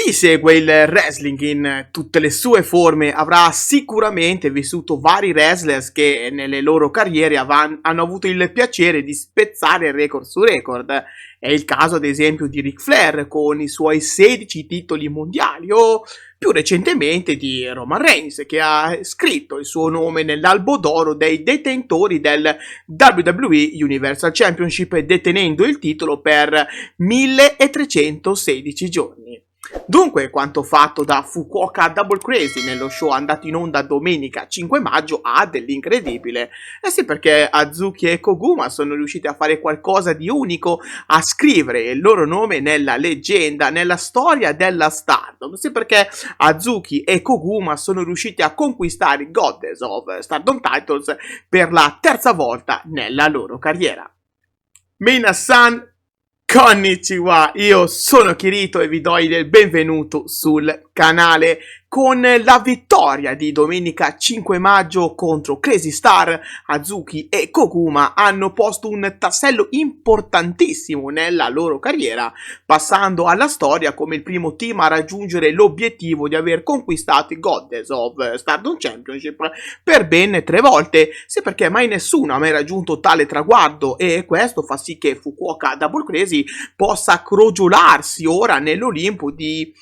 Chi segue il wrestling in tutte le sue forme avrà sicuramente vissuto vari wrestlers che nelle loro carriere hanno avuto il piacere di spezzare record su record. È il caso ad esempio di Ric Flair con i suoi 16 titoli mondiali o più recentemente di Roman Reigns che ha scritto il suo nome nell'albo d'oro dei detentori del WWE Universal Championship detenendo il titolo per 1316 giorni. Dunque, quanto fatto da Fukuoka Double Crazy nello show andato in onda domenica 5 maggio ha dell'incredibile. Eh sì, perché Hazuki e Koguma sono riusciti a fare qualcosa di unico, a scrivere il loro nome nella leggenda, nella storia della Stardom. Sì, perché Hazuki e Koguma sono riusciti a conquistare i Goddess of Stardom Titles per la terza volta nella loro carriera. Mina-san, konnichiwa, io sono Kirito e vi do il benvenuto sul canale. Con la vittoria di domenica 5 maggio contro Crazy Star, Hazuki e Koguma hanno posto un tassello importantissimo nella loro carriera, passando alla storia come il primo team a raggiungere l'obiettivo di aver conquistato i Goddess of Stardom Championship per ben 3 volte, sì, perché mai nessuno ha mai raggiunto tale traguardo, e questo fa sì che Fukuoka Double Crazy possa crogiolarsi ora nell'Olimpo dei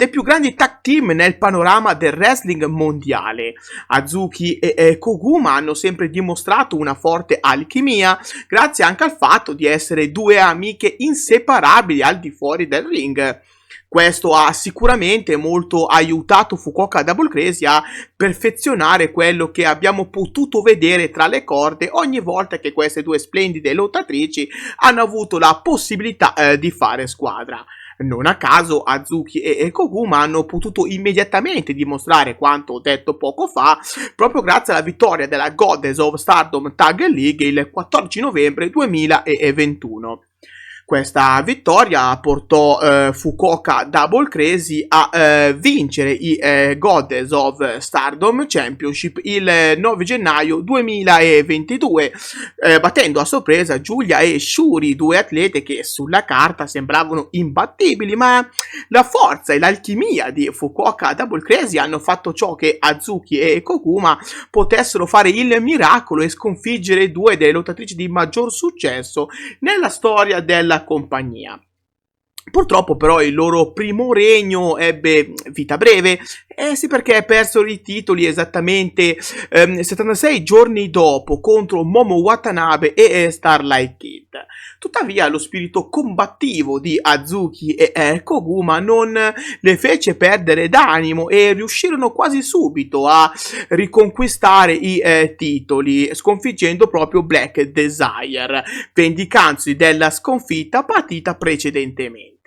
più grandi tag team nel panorama del wrestling mondiale. Hazuki e Koguma hanno sempre dimostrato una forte alchimia, grazie anche al fatto di essere due amiche inseparabili al di fuori del ring. Questo ha sicuramente molto aiutato Fukuoka Double Crazy a perfezionare quello che abbiamo potuto vedere tra le corde ogni volta che queste due splendide lottatrici hanno avuto la possibilità di fare squadra. Non a caso Hazuki e Koguma hanno potuto immediatamente dimostrare quanto ho detto poco fa, proprio grazie alla vittoria della Goddess of Stardom Tag League il 14 novembre 2021. Questa vittoria portò Fukuoka Double Crazy a vincere i Goddess of Stardom Championship il 9 gennaio 2022, battendo a sorpresa Giulia e Shuri, due atlete che sulla carta sembravano imbattibili, ma la forza e l'alchimia di Fukuoka Double Crazy hanno fatto ciò che Hazuki e Koguma potessero fare il miracolo e sconfiggere due delle lottatrici di maggior successo nella storia della compagnia. Purtroppo però il loro primo regno ebbe vita breve, sì, perché persero i titoli esattamente 76 giorni dopo contro Momo Watanabe e Starlight Kid. Tuttavia lo spirito combattivo di Hazuki e Koguma non le fece perdere d'animo e riuscirono quasi subito a riconquistare i titoli, sconfiggendo proprio Black Desire, vendicandosi della sconfitta patita precedentemente.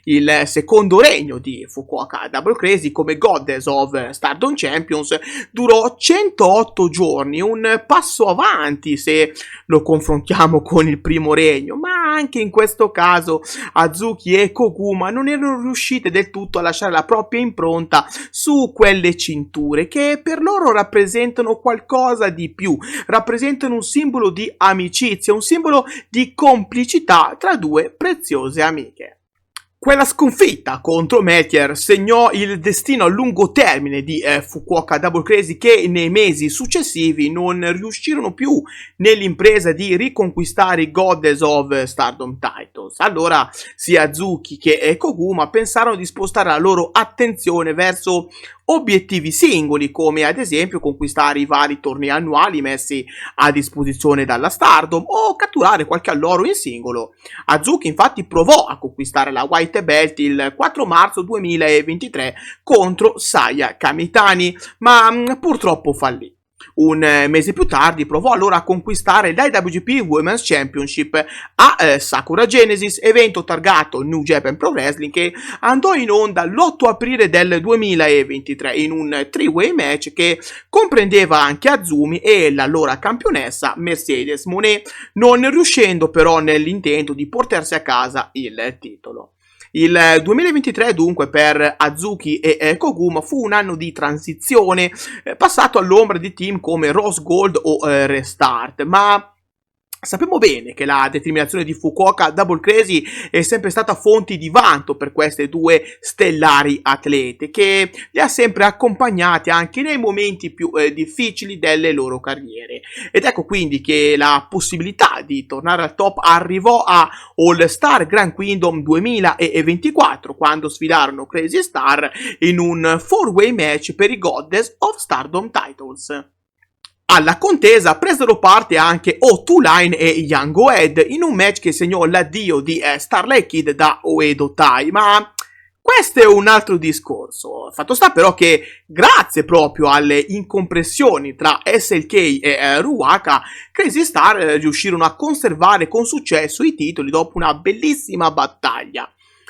Il secondo regno di Fukuoka Double Crazy come Goddess of Stardom Champions durò 108 giorni, un passo avanti se lo confrontiamo con il primo regno, ma anche in questo caso Hazuki e Koguma non erano riuscite del tutto a lasciare la propria impronta su quelle cinture che per loro rappresentano qualcosa di più, rappresentano un simbolo di amicizia, un simbolo di complicità tra due preziose amiche. Quella sconfitta contro Meteor segnò il destino a lungo termine di Fukuoka Double Crazy, che nei mesi successivi non riuscirono più nell'impresa di riconquistare i Goddess of Stardom Titles. Allora sia Hazuki che Koguma pensarono di spostare la loro attenzione verso obiettivi singoli, come ad esempio conquistare i vari tornei annuali messi a disposizione dalla Stardom o catturare qualche alloro in singolo. Hazuki infatti provò a conquistare la White Belt il 4 marzo 2023 contro Saya Kamitani, ma purtroppo fallì. Un mese più tardi provò allora a conquistare l'IWGP Women's Championship a Sakura Genesis, evento targato New Japan Pro Wrestling, che andò in onda l'8 aprile del 2023 in un three-way match che comprendeva anche Azumi e l'allora campionessa Mercedes Moné, non riuscendo però nell'intento di portarsi a casa il titolo. Il 2023 dunque per Hazuki e Koguma fu un anno di transizione, passato all'ombra di team come Rose Gold o Restart, ma Sappiamo bene che la determinazione di Fukuoka Double Crazy è sempre stata fonte di vanto per queste due stellari atlete, che le ha sempre accompagnate anche nei momenti più difficili delle loro carriere. Ed ecco quindi che la possibilità di tornare al top arrivò a All Star Grand Kingdom 2024, quando sfidarono Crazy Star in un 4-way match per i Goddess of Stardom Titles. Alla contesa presero parte anche O2Line e Young Oed in un match che segnò l'addio di Starlight Kid da Oedo Tai, ma questo è un altro discorso. Fatto sta però che grazie proprio alle incompressioni tra SLK e Ruaka, Crazy Star riuscirono a conservare con successo i titoli dopo una bellissima battaglia.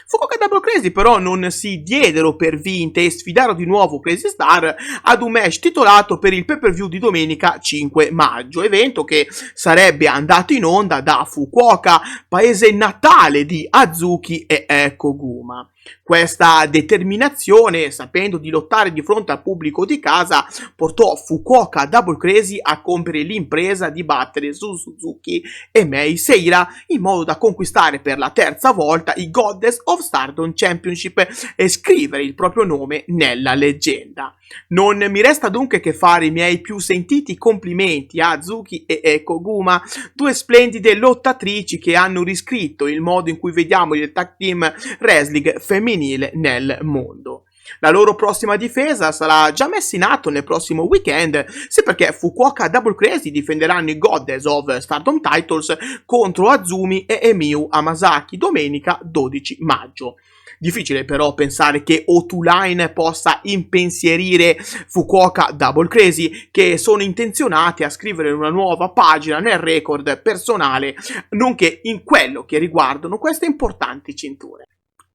Fukuoka Double Crazy però non si diedero per vinte e sfidarono di nuovo Crazy Star ad un match titolato per il pay-per-view di domenica 5 maggio, evento che sarebbe andato in onda da Fukuoka, paese natale di Hazuki e Koguma. Questa determinazione, sapendo di lottare di fronte al pubblico di casa, portò Fukuoka Double Crazy a compiere l'impresa di battere Su Suzuki e Mei Seira in modo da conquistare per la terza volta i Goddess of Stardom Championship e scrivere il proprio nome nella leggenda. Non mi resta dunque che fare i miei più sentiti complimenti a Hazuki e Koguma, due splendide lottatrici che hanno riscritto il modo in cui vediamo il tag team wrestling femminile nel mondo. La loro prossima difesa sarà già messa in atto nel prossimo weekend, sì, perché Fukuoka Double Crazy difenderanno i Goddess of Stardom Titles contro Azumi e Miyu Hamasaki domenica 12 maggio. Difficile però pensare che O2Line possa impensierire Fukuoka Double Crazy, che sono intenzionati a scrivere una nuova pagina nel record personale, nonché in quello che riguardano queste importanti cinture.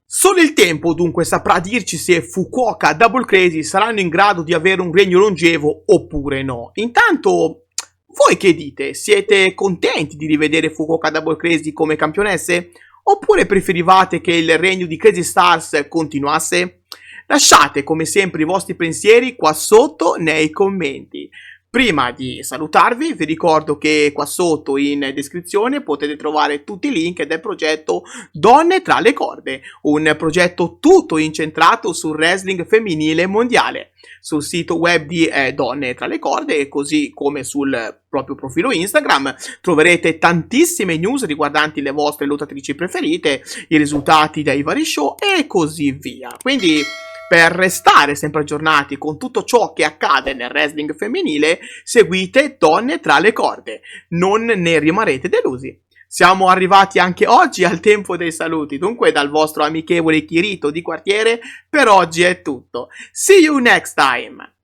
Solo il tempo dunque saprà dirci se Fukuoka Double Crazy saranno in grado di avere un regno longevo oppure no. Intanto, voi che dite? Siete contenti di rivedere Fukuoka Double Crazy come campionesse? Oppure preferivate che il regno di Crazy Stars continuasse? Lasciate come sempre i vostri pensieri qua sotto nei commenti. Prima di salutarvi vi ricordo che qua sotto in descrizione potete trovare tutti i link del progetto Donne tra le corde, un progetto tutto incentrato sul wrestling femminile mondiale. Sul sito web di Donne tra le corde, così come sul proprio profilo Instagram, troverete tantissime news riguardanti le vostre lottatrici preferite, i risultati dai vari show e così via. Quindi, per restare sempre aggiornati con tutto ciò che accade nel wrestling femminile, seguite Donne tra le corde. Non ne rimarrete delusi. Siamo arrivati anche oggi al tempo dei saluti, dunque dal vostro amichevole Kirito di quartiere per oggi è tutto. See you next time.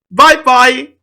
Bye bye!